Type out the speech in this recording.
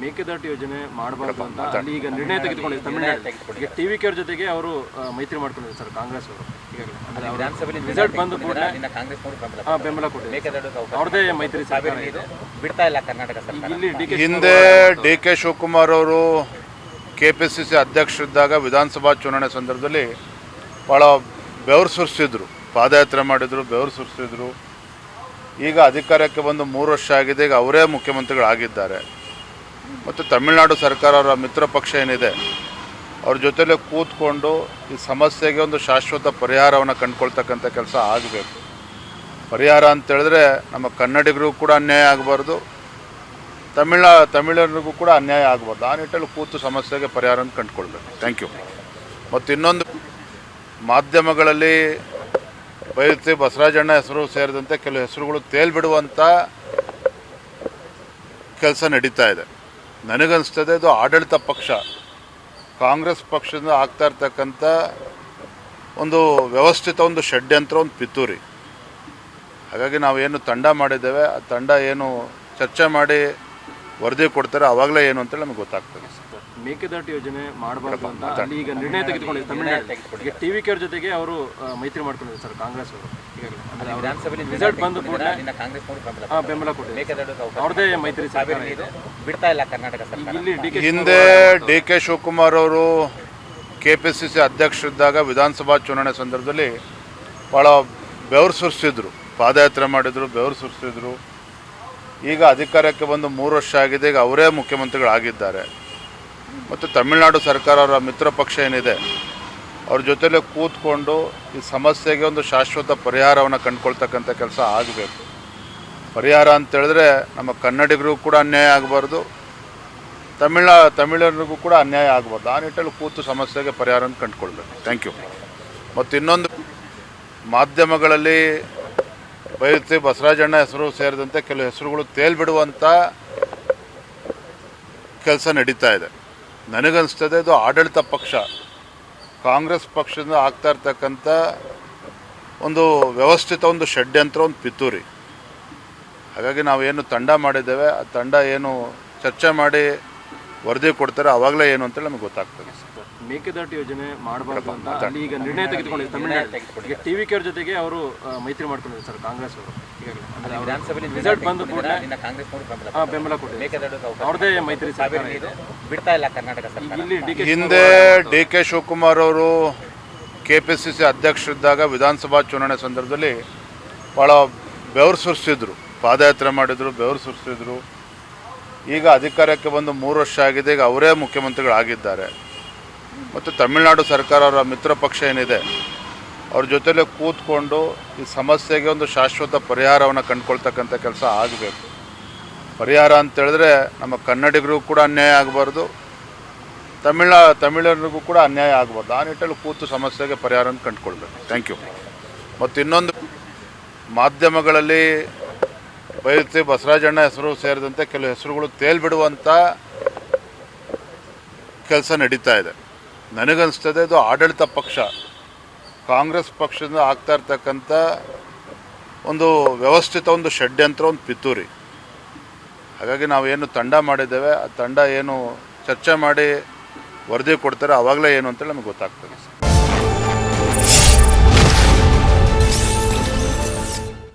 ಮೇಕೆದಾಟು ಯೋಜನೆ ಮಾಡಬಾರ್ದು ಅಂತ ಅಲ್ಲಿ ಈಗ ನಿರ್ಣಯ ತೆಗೆದುಕೊಂಡಿದ್ದಾರೆ ತಮಿಳುನಾಡು ಟಿವಿ ಕೆ ಜೊತೆಗೆ ಅವರು ಮೈತ್ರಿ ಮಾಡ್ಕೊಂಡಿದ್ದಾರೆ ಸರ್ ಕಾಂಗ್ರೆಸ್ ಅವರು ಈಗಾಗಲೇ ವಿಧಾನಸಭೆ ರಿಸಲ್ಟ್ ಬಂದು ಕೂಡ ಬೆಂಬಲ ಕೊಟ್ಟಿದ್ದಾರೆ ಅವ್ರದೇ ಮೈತ್ರಿ ಸರ್ಕಾರ ಇದೆ ಬಿಡ್ತಾ ಇಲ್ಲ ಕರ್ನಾಟಕ ಸರ್ಕಾರ ಇಲ್ಲಿ ಹಿಂದೆ ಡಿ.ಕೆ. ಶಿವಕುಮಾರ್ ಅವರು KPCC ಅಧ್ಯಕ್ಷರಿದ್ದಾಗ ವಿಧಾನಸಭಾ ಚುನಾವಣೆ ಸಂದರ್ಭದಲ್ಲಿ ಭಾಳ ಬೆವರು ಸುರಿಸಿದ್ರು, ಪಾದಯಾತ್ರೆ ಮಾಡಿದ್ರು, ಬೆವರು ಸುರಿಸಿದ್ರು. ಈಗ ಅಧಿಕಾರಕ್ಕೆ ಬಂದು 3 ವರ್ಷ ಆಗಿದೆ, ಈಗ ಅವರೇ ಮುಖ್ಯಮಂತ್ರಿಗಳಾಗಿದ್ದಾರೆ. ಮತ್ತು ತಮಿಳುನಾಡು ಸರ್ಕಾರ ಅವರ ಮಿತ್ರ ಪಕ್ಷ ಏನಿದೆ ಅವ್ರ ಜೊತೆಲೇ ಕೂತ್ಕೊಂಡು ಈ ಸಮಸ್ಯೆಗೆ ಒಂದು ಶಾಶ್ವತ ಪರಿಹಾರವನ್ನು ಕಂಡುಕೊಳ್ತಕ್ಕಂಥ ಕೆಲಸ ಆಗಬೇಕು. ಪರಿಹಾರ ಅಂತೇಳಿದ್ರೆ ನಮ್ಮ ಕನ್ನಡಿಗರಿಗೂ ಕೂಡ ಅನ್ಯಾಯ ಆಗಬಾರ್ದು, ತಮಿಳರಿಗೂ ಕೂಡ ಅನ್ಯಾಯ ಆಗಬಾರ್ದು. ಆ ನಿಟ್ಟಲ್ಲಿ ಕೂತು ಸಮಸ್ಯೆಗೆ ಪರಿಹಾರವನ್ನು ಕಂಡುಕೊಳ್ಬೇಕು. Thank you. ಮತ್ತು ಇನ್ನೊಂದು, ಮಾಧ್ಯಮಗಳಲ್ಲಿ ಬೈರತಿ ಬಸವರಾಜಣ್ಣ ಹೆಸರು ಸೇರಿದಂತೆ ಕೆಲವು ಹೆಸರುಗಳು ತೇಲ್ಬಿಡುವಂಥ ಕೆಲಸ ನಡೀತಾ ಇದೆ. ನನಗನ್ನಿಸ್ತದೆ ಇದು ಆಡಳಿತ ಪಕ್ಷ ಕಾಂಗ್ರೆಸ್ ಪಕ್ಷದಿಂದ ಆಗ್ತಾ ಇರ್ತಕ್ಕಂಥ ಒಂದು ವ್ಯವಸ್ಥಿತ ಒಂದು ಷಡ್ಯಂತ್ರ, ಒಂದು ಪಿತೂರಿ. ಹಾಗಾಗಿ ನಾವೇನು ತಂಡ ಮಾಡಿದ್ದೇವೆ, ಆ ತಂಡ ಏನು ಚರ್ಚೆ ಮಾಡಿ ವರದಿ ಕೊಡ್ತಾರೆ, ಆವಾಗಲೇ ಏನು ಅಂತೇಳಿ ನಮಗೆ ಗೊತ್ತಾಗ್ತದೆ. ಮೇಕೆದಾಟು ಯೋಜನೆ ಮಾಡಬಾರ್ದು ಅಂತ ಅಲ್ಲಿ ಈಗ ನಿರ್ಣಯ ತೆಗೆದುಕೊಂಡಿದ್ದಾರೆ ತಮಿಳುನಾಡು ಟಿವಿ ಕೆ ಜೊತೆಗೆ ಅವರು ಮೈತ್ರಿ ಮಾಡ್ಕೊಂಡಿದ್ದಾರೆ ಸರ್ ಕಾಂಗ್ರೆಸ್ ಅವರು ಈಗಾಗಲೇ ವಿಧಾನಸಭೆ ರಿಸಲ್ಟ್ ಬಂದು ಕೂಡ ಬೆಂಬಲ ಕೊಟ್ಟಿದ್ದಾರೆ ಅವ್ರದೇ ಮೈತ್ರಿ ಸರ್ಕಾರ ಇದೆ ಬಿಡ್ತಾ ಇಲ್ಲ ಕರ್ನಾಟಕ ಸರ್ಕಾರ ಇಲ್ಲಿ ಹಿಂದೆ ಡಿ.ಕೆ. ಶಿವಕುಮಾರ್ ಅವರು KPCC ಅಧ್ಯಕ್ಷರಿದ್ದಾಗ ವಿಧಾನಸಭಾ ಚುನಾವಣೆ ಸಂದರ್ಭದಲ್ಲಿ ಭಾಳ ಬೆವರು ಸುರಿಸಿದ್ರು, ಪಾದಯಾತ್ರೆ ಮಾಡಿದ್ರು, ಬೆವರು ಸುರಿಸಿದ್ರು. ಈಗ ಅಧಿಕಾರಕ್ಕೆ ಬಂದು 3 ವರ್ಷ ಆಗಿದೆ, ಈಗ ಅವರೇ ಮುಖ್ಯಮಂತ್ರಿಗಳಾಗಿದ್ದಾರೆ. ಮತ್ತು ತಮಿಳುನಾಡು ಸರ್ಕಾರ ಅವರ ಮಿತ್ರ ಪಕ್ಷ ಏನಿದೆ ಅವ್ರ ಜೊತೆಲೇ ಕೂತ್ಕೊಂಡು ಈ ಸಮಸ್ಯೆಗೆ ಒಂದು ಶಾಶ್ವತ ಪರಿಹಾರವನ್ನು ಕಂಡುಕೊಳ್ತಕ್ಕಂಥ ಕೆಲಸ ಆಗಬೇಕು. ಪರಿಹಾರ ಅಂತೇಳಿದ್ರೆ ನಮ್ಮ ಕನ್ನಡಿಗರಿಗೂ ಕೂಡ ಅನ್ಯಾಯ ಆಗಬಾರ್ದು, ತಮಿಳರಿಗೂ ಕೂಡ ಅನ್ಯಾಯ ಆಗಬಾರ್ದು. ಆ ನಿಟ್ಟಲ್ಲಿ ಕೂತು ಸಮಸ್ಯೆಗೆ ಪರಿಹಾರವನ್ನು ಕಂಡುಕೊಳ್ಬೇಕು. Thank you. ಮತ್ತು ಇನ್ನೊಂದು, ಮಾಧ್ಯಮಗಳಲ್ಲಿ ಬೈರತಿ ಬಸವರಾಜಣ್ಣ ಹೆಸರು ಸೇರಿದಂತೆ ಕೆಲವು ಹೆಸರುಗಳು ತೇಲ್ಬಿಡುವಂಥ ಕೆಲಸ ನಡೀತಾ ಇದೆ. ನನಗನ್ನಿಸ್ತದೆ ಇದು ಆಡಳಿತ ಪಕ್ಷ ಕಾಂಗ್ರೆಸ್ ಪಕ್ಷದಿಂದ ಆಗ್ತಾ ಇರ್ತಕ್ಕಂಥ ಒಂದು ವ್ಯವಸ್ಥಿತ ಒಂದು ಷಡ್ಯಂತ್ರ, ಒಂದು ಪಿತೂರಿ. ಹಾಗಾಗಿ ನಾವೇನು ತಂಡ ಮಾಡಿದ್ದೇವೆ, ಆ ತಂಡ ಏನು ಚರ್ಚೆ ಮಾಡಿ ವರದಿ ಕೊಡ್ತಾರೆ, ಆವಾಗಲೇ ಏನು ಅಂತೇಳಿ ನಮಗೆ ಗೊತ್ತಾಗ್ತದೆ. ಮೇಕೆದಾಟು ಯೋಜನೆ ಮಾಡಬಾರ್ದು ಅಂತ ಅಲ್ಲಿ ಈಗ ನಿರ್ಣಯ ತೆಗೆದುಕೊಂಡಿದ್ದಾರೆ ತಮಿಳುನಾಡು ಟಿವಿ ಕೆ ಜೊತೆಗೆ ಅವರು ಮೈತ್ರಿ ಮಾಡ್ಕೊಂಡಿದ್ದಾರೆ ಸರ್ ಕಾಂಗ್ರೆಸ್ ಅವರು ಈಗಾಗಲೇ ವಿಧಾನಸಭೆ ರಿಸಲ್ಟ್ ಬಂದು ಕೂಡ ಬೆಂಬಲ ಕೊಟ್ಟಿದ್ದಾರೆ ಅವ್ರದೇ ಮೈತ್ರಿ ಸರ್ಕಾರ ಇದೆ ಬಿಡ್ತಾ ಇಲ್ಲ ಕರ್ನಾಟಕ ಸರ್ಕಾರ ಇಲ್ಲಿ ಹಿಂದೆ ಡಿ.ಕೆ. ಶಿವಕುಮಾರ್ ಅವರು KPCC ಅಧ್ಯಕ್ಷರಿದ್ದಾಗ ವಿಧಾನಸಭಾ ಚುನಾವಣೆ ಸಂದರ್ಭದಲ್ಲಿ ಭಾಳ ಬೆವರು ಸುರಿಸಿದ್ರು, ಪಾದಯಾತ್ರೆ ಮಾಡಿದ್ರು, ಬೆವರು ಸುರಿಸಿದ್ರು. ಈಗ ಅಧಿಕಾರಕ್ಕೆ ಬಂದು 3 ವರ್ಷ ಆಗಿದೆ, ಈಗ ಅವರೇ ಮುಖ್ಯಮಂತ್ರಿಗಳಾಗಿದ್ದಾರೆ. ಮತ್ತು ತಮಿಳುನಾಡು ಸರ್ಕಾರ ಅವರ ಮಿತ್ರ ಪಕ್ಷ ಏನಿದೆ ಅವ್ರ ಜೊತೆಲೇ ಕೂತ್ಕೊಂಡು ಈ ಸಮಸ್ಯೆಗೆ ಒಂದು ಶಾಶ್ವತ ಪರಿಹಾರವನ್ನು ಕಂಡುಕೊಳ್ತಕ್ಕಂಥ ಕೆಲಸ ಆಗಬೇಕು. ಪರಿಹಾರ ಅಂತೇಳಿದ್ರೆ ನಮ್ಮ ಕನ್ನಡಿಗರಿಗೂ ಕೂಡ ಅನ್ಯಾಯ ಆಗಬಾರ್ದು, ತಮಿಳರಿಗೂ ಕೂಡ ಅನ್ಯಾಯ ಆಗಬಾರ್ದು. ಆ ನಿಟ್ಟಲ್ಲಿ ಕೂತು ಸಮಸ್ಯೆಗೆ ಪರಿಹಾರವನ್ನು ಕಂಡುಕೊಳ್ಬೇಕು. Thank you. ಮತ್ತು ಇನ್ನೊಂದು, ಮಾಧ್ಯಮಗಳಲ್ಲಿ ಬೈರತಿ ಬಸವರಾಜಣ್ಣ ಹೆಸರು ಸೇರಿದಂತೆ ಕೆಲವು ಹೆಸರುಗಳು ತೇಲ್ಬಿಡುವಂಥ ಕೆಲಸ ನಡೀತಾ ಇದೆ. ನನಗನ್ನಿಸ್ತದೆ ಇದು ಆಡಳಿತ ಪಕ್ಷ ಕಾಂಗ್ರೆಸ್ ಪಕ್ಷದಿಂದ ಆಗ್ತಾ ಇರ್ತಕ್ಕಂಥ ಒಂದು ವ್ಯವಸ್ಥಿತ ಒಂದು ಷಡ್ಯಂತ್ರ, ಒಂದು ಪಿತೂರಿ. ಹಾಗಾಗಿ ನಾವೇನು ತಂಡ ಮಾಡಿದ್ದೇವೆ, ಆ ತಂಡ ಏನು ಚರ್ಚೆ ಮಾಡಿ ವರದಿ ಕೊಡ್ತಾರೆ, ಆವಾಗಲೇ ಏನು ಅಂತೇಳಿ ನಮಗೆ ಗೊತ್ತಾಗ್ತದೆ.